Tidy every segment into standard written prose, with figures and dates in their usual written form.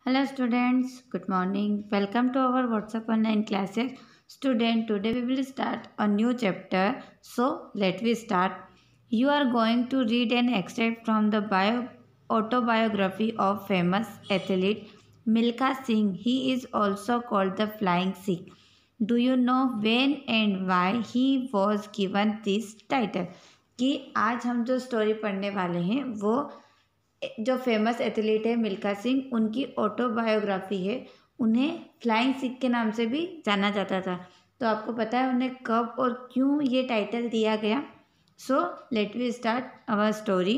Hello students, good morning. Welcome to our WhatsApp online classes. Student, today we will start a new chapter. So, let me start. You are going to read an extract from the autobiography of famous athlete Milkha Singh. He is also called the Flying Sikh. Do you know when and why he was given this title? कि आज हम जो story पढ़ने वाले हैं वो जो famous athlete है मिल्खा सिंह उनकी ऑटोबायोग्राफी है। उन्हें फ्लाइंग सिख के नाम से भी जाना जाता था। तो आपको पता है उन्हें कब और क्यों ये टाइटल दिया गया। So let we start our story.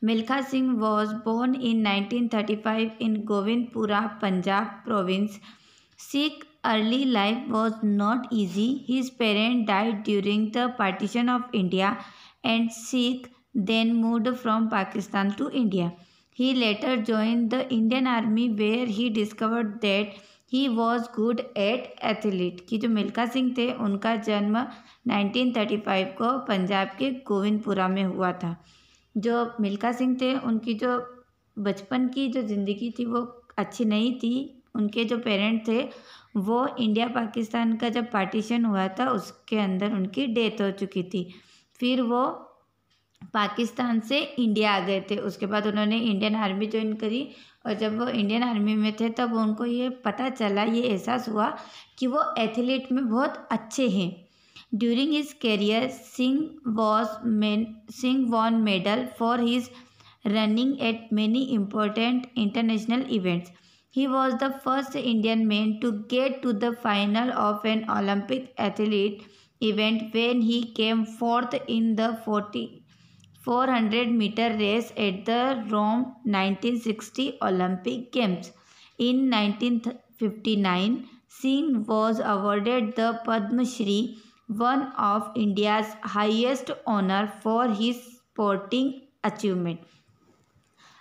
Milkha Singh was born in 1935 in Govindpura Punjab province. Sikh early life was not easy. His parents died during the partition of India and Sikh then moved from Pakistan to India. He later joined the Indian Army where he discovered that he was good at athlete. कि जो मिल्खा सिंह थे उनका जन्म 1935 को पंजाब के गोविंदपुरा में हुआ था। जो मिल्खा सिंह थे उनकी जो बचपन की जो ज़िंदगी थी वो अच्छी नहीं थी। उनके जो पेरेंट थे वो इंडिया पाकिस्तान का जब पार्टीशन हुआ था उसके अंदर उनकी डेथ हो चुकी थी। फिर वो पाकिस्तान से इंडिया आ गए थे। उसके बाद उन्होंने इंडियन आर्मी ज्वाइन करी और जब वो इंडियन आर्मी में थे तब उनको ये पता चला, ये एहसास हुआ कि वो एथलीट में बहुत अच्छे हैं। During his career Singh won medal for his running at many important international events. He was the first Indian man to get to the final of an Olympic athlete event when he came fourth in the 400-meter race at the Rome 1960 Olympic Games. In 1959, Singh was awarded the Padma Shri, one of India's highest honor for his sporting achievement.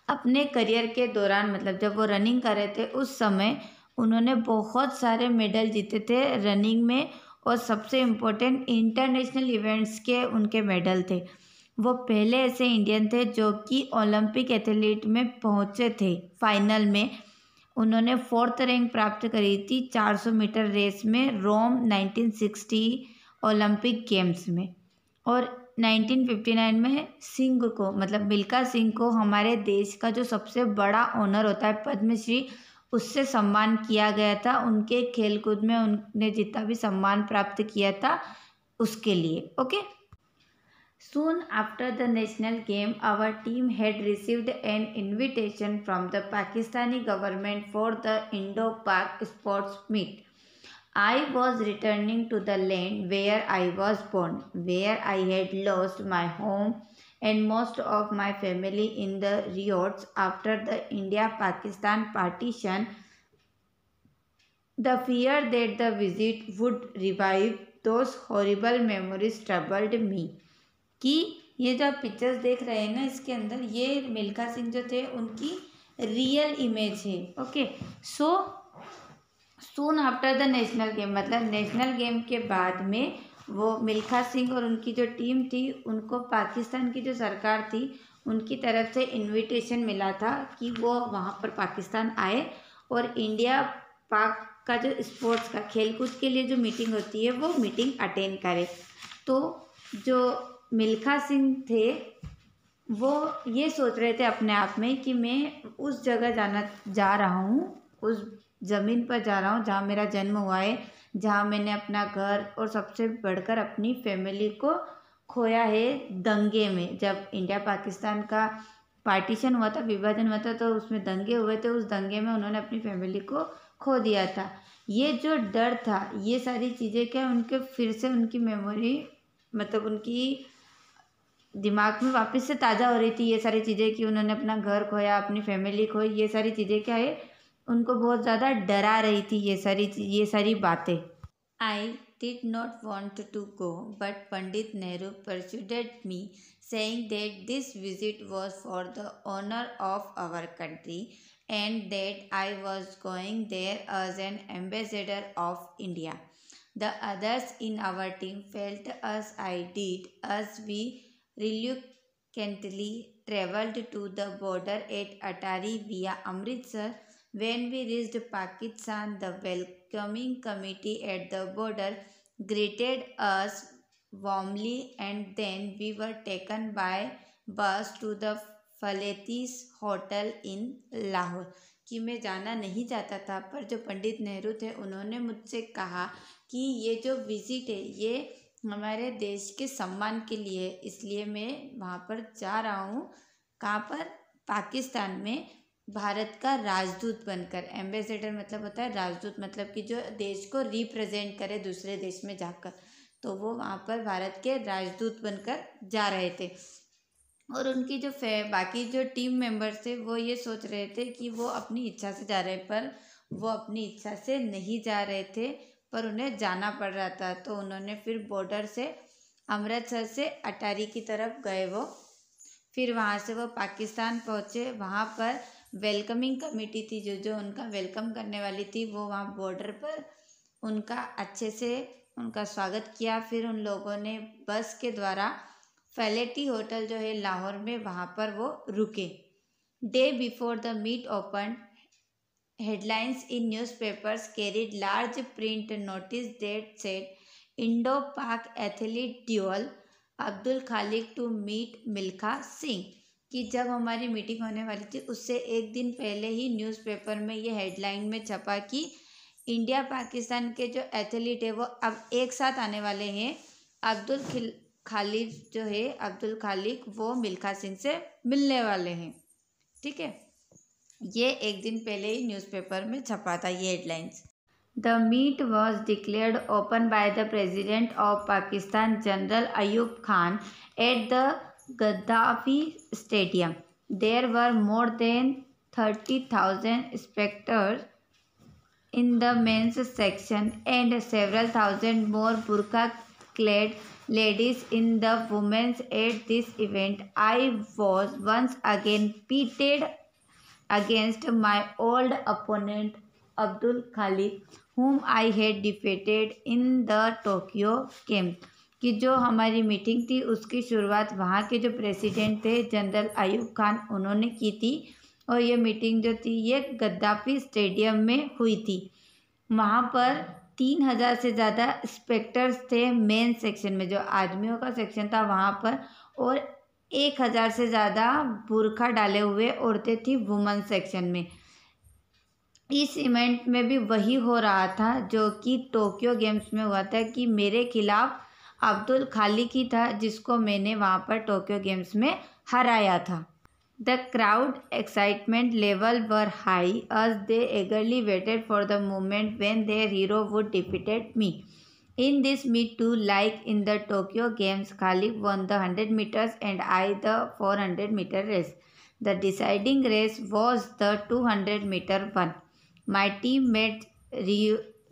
अपने career के दौरान मतलब जब वो running कर रहे थे उस समय उन्होंने बहुत सारे मेडल जीते थे रनिंग में और सबसे इम्पोर्टेंट इंटरनेशनल इवेंट्स के उनके मेडल थे। वो पहले ऐसे इंडियन थे जो कि ओलंपिक एथलीट में पहुंचे थे। फाइनल में उन्होंने 4th रैंक प्राप्त करी थी 400 मीटर रेस में रोम 1960 ओलंपिक गेम्स में। और 1959 में सिंह को मतलब मिल्खा सिंह को हमारे देश का जो सबसे बड़ा ऑनर होता है पद्मश्री उससे सम्मान किया गया था। उनके खेलकूद में उन्होंने जितना भी सम्मान प्राप्त किया था उसके लिए। Okay. Soon after the national game, our team had received an invitation from the Pakistani government for the Indo-Pak sports meet. I was returning to the land where I was born, where I had lost my home and most of my family in the riots after the India-Pakistan partition. The fear that the visit would revive those horrible memories troubled me. कि ये जो आप pictures देख रहे हैं ना इसके अंदर ये मिल्खा सिंह जो थे उनकी रियल इमेज है। Okay. So soon after the national game मतलब नेशनल गेम के बाद में वो मिल्खा सिंह और उनकी जो टीम थी उनको पाकिस्तान की जो सरकार थी उनकी तरफ से इनविटेशन मिला था कि वो वहाँ पर पाकिस्तान आए और इंडिया पाक का जो स्पोर्ट्स का खेलकूद के लिए जो मीटिंग होती है वो मीटिंग अटेंड करे। तो जो मिल्खा सिंह थे वो ये सोच रहे थे अपने आप में कि मैं उस जगह जा रहा हूँ, उस ज़मीन पर जा रहा हूँ जहाँ मेरा जन्म हुआ है, जहाँ मैंने अपना घर और सबसे बढ़कर अपनी फैमिली को खोया है दंगे में। जब इंडिया पाकिस्तान का पार्टीशन हुआ था, विभाजन हुआ था, तो उसमें दंगे हुए थे। उस दंगे में उन्होंने अपनी फैमिली को खो दिया था। ये जो डर था, ये सारी चीज़ें क्या उनके फिर से उनकी मेमोरी मतलब उनकी दिमाग में वापस से ताज़ा हो रही थी ये सारी चीज़ें कि उन्होंने अपना घर खोया, अपनी फैमिली खोई। ये सारी चीज़ें क्या है उनको बहुत ज़्यादा डरा रही थी ये सारी बातें। I did not want to go, but Pandit Nehru persuaded me, saying that this visit was for the honor of our country and that I was going there as an ambassador of India. The others in our team felt as I did, as we reluctantly traveled to the border at Atari via Amritsar. When we reached Pakistan, the welcoming committee at the border greeted us warmly, and then we were taken by bus to the Faletti's hotel in Lahore. कि मैं जाना नहीं चाहता था, पर जो पंडित नेहरू थे उन्होंने मुझसे कहा कि ये जो विज़िट है ये हमारे देश के सम्मान के लिए, इसलिए मैं वहाँ पर जा रहा हूँ। कहाँ पर? पाकिस्तान में, भारत का राजदूत बनकर। एम्बेसडर मतलब होता है राजदूत, मतलब कि जो देश को रिप्रेजेंट करे दूसरे देश में जाकर, तो वो वहाँ पर भारत के राजदूत बनकर जा रहे थे। और उनकी जो बाकी जो टीम मेंबर्स थे वो ये सोच रहे थे कि वो अपनी इच्छा से जा रहे, पर वो अपनी इच्छा से नहीं जा रहे थे, पर उन्हें जाना पड़ रहा था। तो उन्होंने फिर बॉर्डर से अमृतसर से अटारी की तरफ गए वो। फिर वहाँ से वो पाकिस्तान पहुँचे। वहाँ पर वेलकमिंग कमेटी थी जो उनका वेलकम करने वाली थी, वो वहाँ बॉर्डर पर उनका अच्छे से उनका स्वागत किया। फिर उन लोगों ने बस के द्वारा फैलेटी होटल जो है लाहौर में, वहाँ पर वो रुके। Day before the meet open, headlines in newspapers carried large print notice that said Indo Pak athlete duel Abdul Khaliq to meet Milkha Singh. कि जब हमारी मीटिंग होने वाली थी उससे एक दिन पहले ही न्यूज़पेपर में ये हेडलाइन में छपा कि इंडिया पाकिस्तान के जो एथलीट है वो अब एक साथ आने वाले हैं। अब्दुल खालिक वो मिल्खा सिंह से मिलने वाले हैं। ठीक है, ये एक दिन पहले ही न्यूज़पेपर में छपा था ये headlines. The meet was declared open by the president of Pakistan General Ayub Khan at the Gaddafi stadium. There were more than 30,000 spectators in the men's section and several thousand more burqa-clad ladies in the women's. At this event, I was once again pitted against my old opponent Abdul Khalik, whom I had defeated in the Tokyo Games। कि जो हमारी meeting थी उसकी शुरुआत वहाँ के जो president थे जनरल अयूब खान उन्होंने की थी, और ये मीटिंग जो थी ये गद्दाफी स्टेडियम में हुई थी। वहाँ पर 3,000 से ज़्यादा स्पेक्टर्स थे मेन सेक्शन में, जो आदमियों का सेक्शन था वहाँ पर, और 1,000 से ज़्यादा बुर्का डाले हुए औरतें थी वुमेन सेक्शन में। इस इवेंट में भी वही हो रहा था जो कि टोक्यो गेम्स में हुआ था, कि मेरे खिलाफ अब्दुल खालिक ही था जिसको मैंने वहाँ पर टोक्यो गेम्स में हराया था। The crowd excitement level were high as they eagerly waited for the moment when their hero would defeat me. In this meet too, like in the Tokyo Games, Khalik won the 100 meters and I the 400-meter race. The deciding race was the 200-meter one. My teammate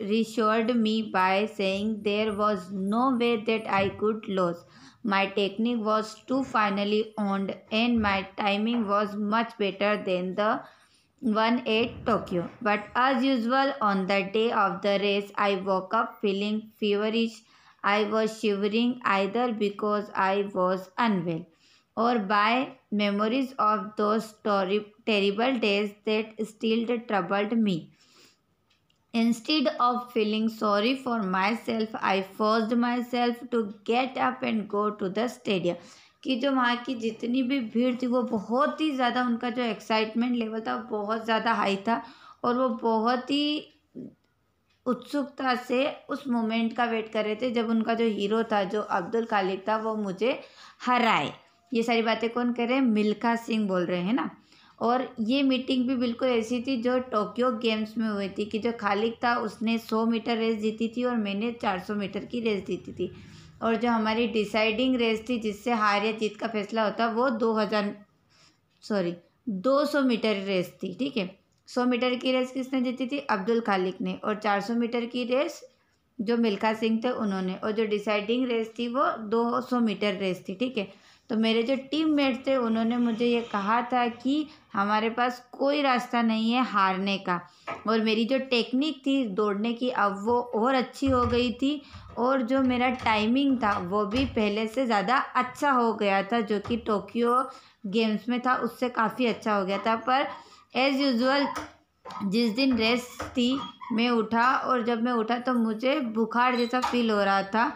reassured me by saying there was no way that I could lose. My technique was too finely honed and my timing was much better than the one at Tokyo. But as usual on the day of the race, I woke up feeling feverish. I was shivering either because I was unwell or by memories of those terrible days that still troubled me. Instead of feeling sorry for myself, I forced myself to get up and go to the stadium. कि जो वहाँ की जितनी भी भीड़ थी वो बहुत ही ज़्यादा, उनका जो एक्साइटमेंट लेवल था बहुत ज़्यादा हाई था, और वो बहुत ही उत्सुकता से उस मोमेंट का वेट कर रहे थे जब उनका जो हीरो था, जो अब्दुल खालिक था, वो मुझे हराए। ये सारी बातें कौन कर रहे हैं? मिल्खा सिंह बोल रहे हैं ना। और ये मीटिंग भी बिल्कुल ऐसी थी जो टोक्यो गेम्स में हुई थी, कि जो खालिक था उसने 100 मीटर रेस जीती थी और मैंने 400 मीटर की रेस जीती थी। और जो हमारी डिसाइडिंग रेस थी जिससे हार या जीत का फैसला होता, वो 200 मीटर रेस थी। ठीक है, 100 मीटर की रेस किसने जीती थी? अब्दुल खालिक ने। और 400 मीटर की रेस जो मिल्खा सिंह थे उन्होंने। और जो डिसाइडिंग रेस थी वो 200 मीटर रेस थी। ठीक है, तो मेरे जो टीममेट थे उन्होंने मुझे ये कहा था कि हमारे पास कोई रास्ता नहीं है हारने का। और मेरी जो टेक्निक थी दौड़ने की अब वो और अच्छी हो गई थी, और जो मेरा टाइमिंग था वो भी पहले से ज़्यादा अच्छा हो गया था, जो कि टोक्यो गेम्स में था उससे काफ़ी अच्छा हो गया था। पर एज़ यूजुअल जिस दिन रेस थी मैं उठा, और जब मैं उठा तो मुझे बुखार जैसा फील हो रहा था,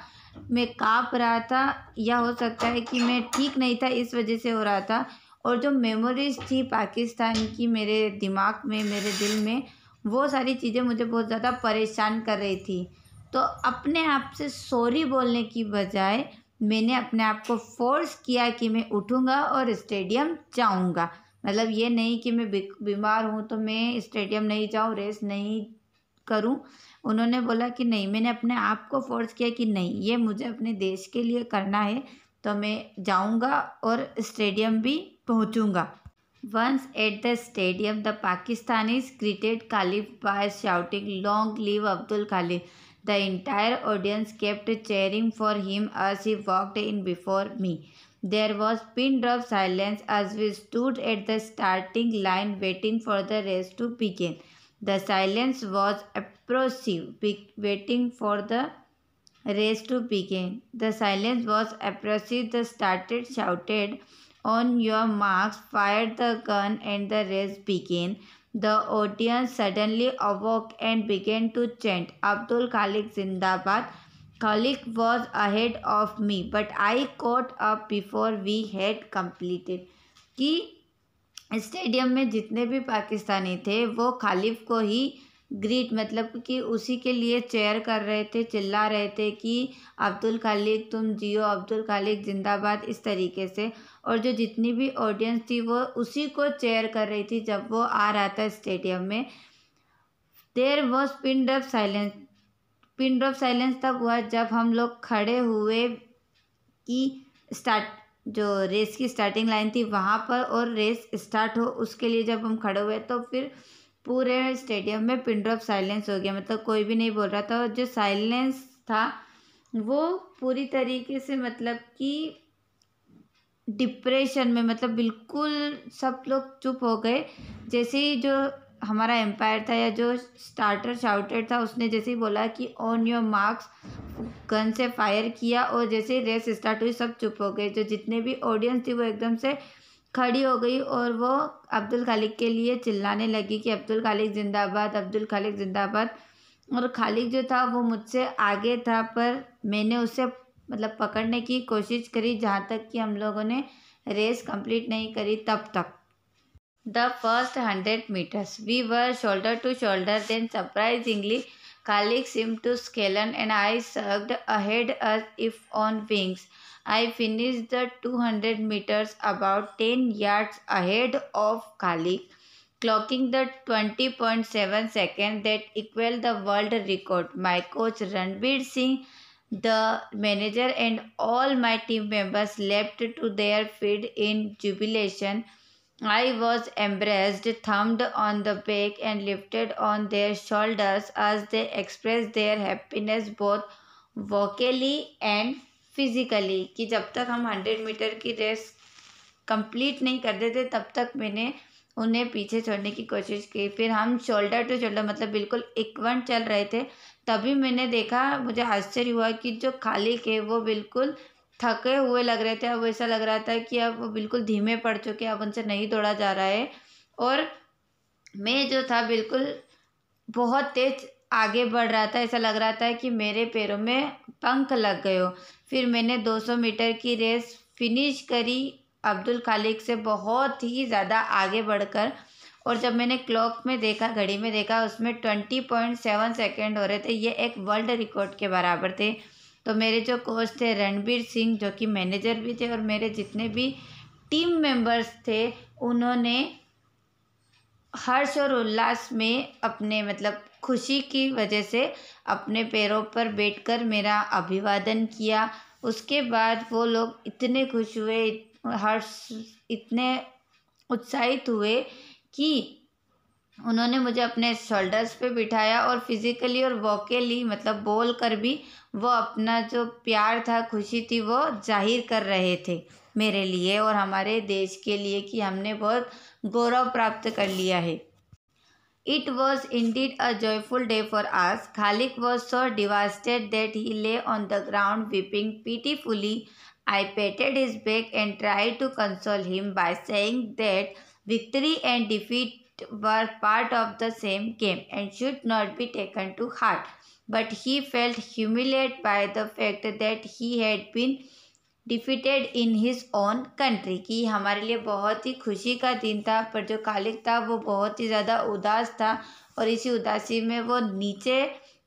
मैं काँप रहा था, या हो सकता है कि मैं ठीक नहीं था इस वजह से हो रहा था। और जो मेमोरीज़ थी पाकिस्तान की मेरे दिमाग में, मेरे दिल में, वो सारी चीज़ें मुझे बहुत ज़्यादा परेशान कर रही थी। तो अपने आप से सॉरी बोलने की बजाय मैंने अपने आप को फ़ोर्स किया कि मैं उठूँगा और स्टेडियम जाऊँगा। मतलब ये नहीं कि मैं बीमार हूँ तो मैं स्टेडियम नहीं जाऊँ, रेस नहीं करूँ। उन्होंने बोला कि नहीं, मैंने अपने आप को फ़ोर्स किया कि नहीं, ये मुझे अपने देश के लिए करना है, तो मैं जाऊँगा और स्टेडियम भी पहुँचूँगा। Once at the stadium, the Pakistanis greeted Khalif by shouting, "Long live Abdul Khalif." The entire audience kept cheering for him as he walked in before me. There was pin drop silence as we stood at the starting line waiting for the race to begin. The silence was oppressive, waiting for the race to begin. The silence was oppressive. The started shouted, "On your marks," fired the gun, and the race began. The audience suddenly awoke and began to chant, "Abdul Khalik Zindabad." Khalik was ahead of me, but I caught up before we had completed. कि stadium में जितने भी पाकिस्तानी थे वो खालिफ को ही greet, मतलब कि उसी के लिए चेयर कर रहे थे, चिल्ला रहे थे कि अब्दुल खालिक तुम जियो, अब्दुल खालिक जिंदाबाद, इस तरीके से। और जो जितनी भी ऑडियंस थी वो उसी को चेयर कर रही थी जब वो आ रहा था स्टेडियम में। There was pin drop silence. Pin drop silence तब हुआ जब हम लोग खड़े हुए कि स्टार्ट जो रेस की स्टार्टिंग लाइन थी वहाँ पर, और रेस स्टार्ट हो उसके लिए जब हम खड़े हुए तो फिर पूरे स्टेडियम में पिन ड्रॉप साइलेंस हो गया, मतलब कोई भी नहीं बोल रहा था। और जो साइलेंस था वो पूरी तरीके से मतलब कि डिप्रेशन में, मतलब बिल्कुल सब लोग चुप हो गए। जैसे ही जो हमारा एम्पायर था या जो स्टार्टर शाउटेड था उसने जैसे ही बोला कि ऑन योर मार्क्स, गन से फायर किया, और जैसे ही रेस स्टार्ट हुई सब चुप हो गए। जो जितने भी ऑडियंस थी वो एकदम से खड़ी हो गई और वो अब्दुल खालिक के लिए चिल्लाने लगी कि अब्दुल खालिक जिंदाबाद, अब्दुल खालिक जिंदाबाद। और खालिक जो था वो मुझसे आगे था, पर मैंने उसे मतलब पकड़ने की कोशिश करी जहाँ तक कि हम लोगों ने रेस कंप्लीट नहीं करी तब तक। The first 100 meters, we were shoulder to shoulder. Then, surprisingly, Khalik seemed to scalen, and I surged ahead as if on wings. I finished the 200 meters about 10 yards ahead of Khalik, clocking the 20.7 seconds that equal the world record. My coach Ranbir Singh, the manager, and all my team members leapt to their feet in jubilation. I was embraced, thumped on the back, and lifted on their shoulders as they expressed their happiness both vocally and physically। कि जब तक हम 100 metre की race complete नहीं कर देते तब तक मैंने उन्हें पीछे छोड़ने की कोशिश की। फिर हम शोल्डर टू शोल्डर मतलब बिल्कुल इक्वल चल रहे थे, तभी मैंने देखा, मुझे आश्चर्य हुआ कि जो खालिक है वो बिल्कुल थके हुए लग रहे थे। अब ऐसा लग रहा था कि अब वो बिल्कुल धीमे पड़ चुके, अब उनसे नहीं दौड़ा जा रहा है। और मैं जो था बिल्कुल बहुत तेज आगे बढ़ रहा था, ऐसा लग रहा था कि मेरे पैरों में पंख लग गए हो। फिर मैंने 200 मीटर की रेस फिनिश करी अब्दुल खालिक से बहुत ही ज़्यादा आगे बढ़कर। और जब मैंने क्लॉक में देखा, घड़ी में देखा, उसमें 20.7 सेकेंड हो रहे थे। ये एक वर्ल्ड रिकॉर्ड के बराबर थे। तो मेरे जो कोच थे रणबीर सिंह, जो कि मैनेजर भी थे, और मेरे जितने भी टीम मेंबर्स थे, उन्होंने हर्ष और उल्लास में अपने मतलब खुशी की वजह से अपने पैरों पर बैठकर मेरा अभिवादन किया। उसके बाद वो लोग इतने खुश हुए, हर्ष इतने उत्साहित हुए कि उन्होंने मुझे अपने शोल्डर्स पे बिठाया और फिजिकली और वोकली मतलब बोल कर भी वो अपना जो प्यार था, खुशी थी, वो जाहिर कर रहे थे मेरे लिए और हमारे देश के लिए कि हमने बहुत गौरव प्राप्त कर लिया है। It was indeed a joyful day for us. Khalik was so devastated that he lay on the ground weeping pitifully. I patted his back and tried to console him by saying that victory and defeat were part of the same game and should not be taken to heart. But he felt humiliated by the fact that he had been defeated in his own country, कि हमारे लिए बहुत ही खुशी का दिन था, पर जो खालिद था वो बहुत ही ज़्यादा उदास था और इसी उदासी में वो नीचे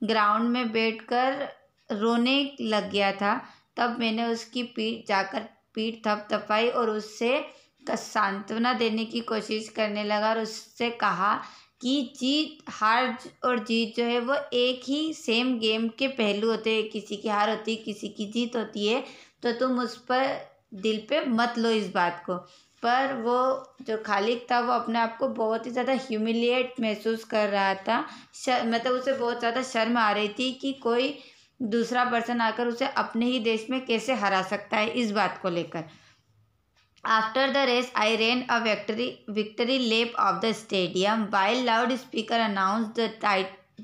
ग्राउंड में बैठकर रोने लग गया था। तब मैंने उसकी पीठ थपथपाई और उससे सांत्वना देने की कोशिश करने लगा और उससे कहा कि हार और जीत जो है वो एक ही सेम गेम के पहलू होते हैं, किसी की हार होती है, किसी की जीत होती है, तो तुम उस पर दिल पे मत लो इस बात को। पर वो जो खालिद था वो अपने आप को बहुत ही ज़्यादा ह्यूमिलिएट महसूस कर रहा था, मतलब उसे बहुत ज़्यादा शर्म आ रही थी कि कोई दूसरा पर्सन आकर उसे अपने ही देश में कैसे हरा सकता है, इस बात को लेकर। After the race, I ran a victory lap of the stadium while loudspeaker announced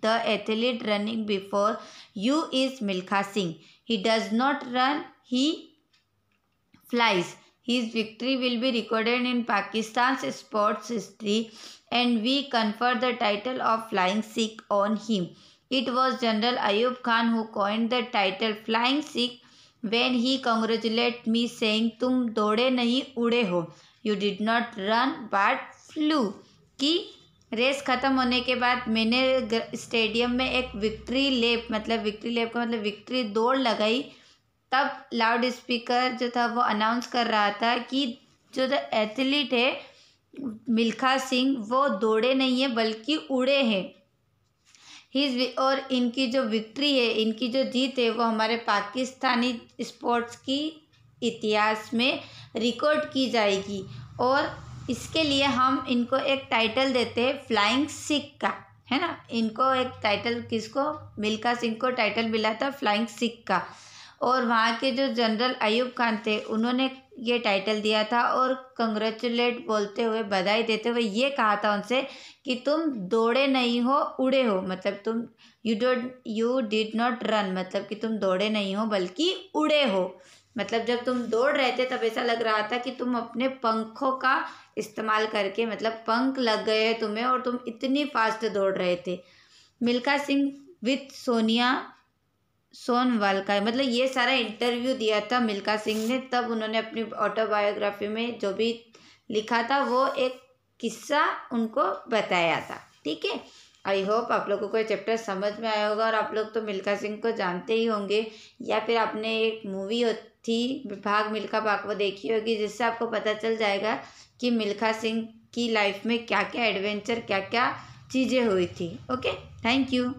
the athlete running before you is Milkha Singh. He does not run, he flies. His victory will be recorded in Pakistan's sports history and we confer the title of Flying Sikh on him. It was General Ayub Khan who coined the title Flying Sikh when he congratulated me saying तुम दौड़े नहीं उड़े हो, you did not run but flew। कि race ख़त्म होने के बाद मैंने स्टेडियम में एक विक्ट्री लेप का मतलब विक्ट्री दौड़ लगाई। तब लाउड स्पीकर जो था वो अनाउंस कर रहा था कि जो एथलीट है मिल्खा सिंह वो दौड़े नहीं है बल्कि उड़े हैं। और इनकी जो विक्ट्री है, इनकी जो जीत है वो हमारे पाकिस्तानी स्पोर्ट्स की इतिहास में रिकॉर्ड की जाएगी और इसके लिए हम इनको एक टाइटल देते हैं फ्लाइंग सिख का, है ना। इनको एक टाइटल, किसको, मिल्खा सिंह को टाइटल मिला था फ्लाइंग सिख का। और वहाँ के जो जनरल अयूब खान थे उन्होंने ये टाइटल दिया था और कंग्रेचुलेट बोलते हुए, बधाई देते हुए ये कहा था उनसे कि तुम दौड़े नहीं हो उड़े हो, मतलब तुम यू डिड नॉट रन, मतलब कि तुम दौड़े नहीं हो बल्कि उड़े हो। मतलब जब तुम दौड़ रहे थे तब ऐसा लग रहा था कि तुम अपने पंखों का इस्तेमाल करके, मतलब पंख लग गए तुम्हें और तुम इतनी फास्ट दौड़ रहे थे। मिल्खा सिंह विथ सोनवाल का, मतलब ये सारा इंटरव्यू दिया था मिल्खा सिंह ने, तब उन्होंने अपनी ऑटोबायोग्राफी में जो भी लिखा था वो एक किस्सा उनको बताया था। ठीक है, आई होप आप लोगों को ये चैप्टर समझ में आया होगा और आप लोग तो मिल्खा सिंह को जानते ही होंगे या फिर आपने एक मूवी थी भाग मिल्खा भाग वो देखी होगी, जिससे आपको पता चल जाएगा कि मिल्खा सिंह की लाइफ में क्या क्या एडवेंचर, क्या क्या चीज़ें हुई थी। Okay, thank you.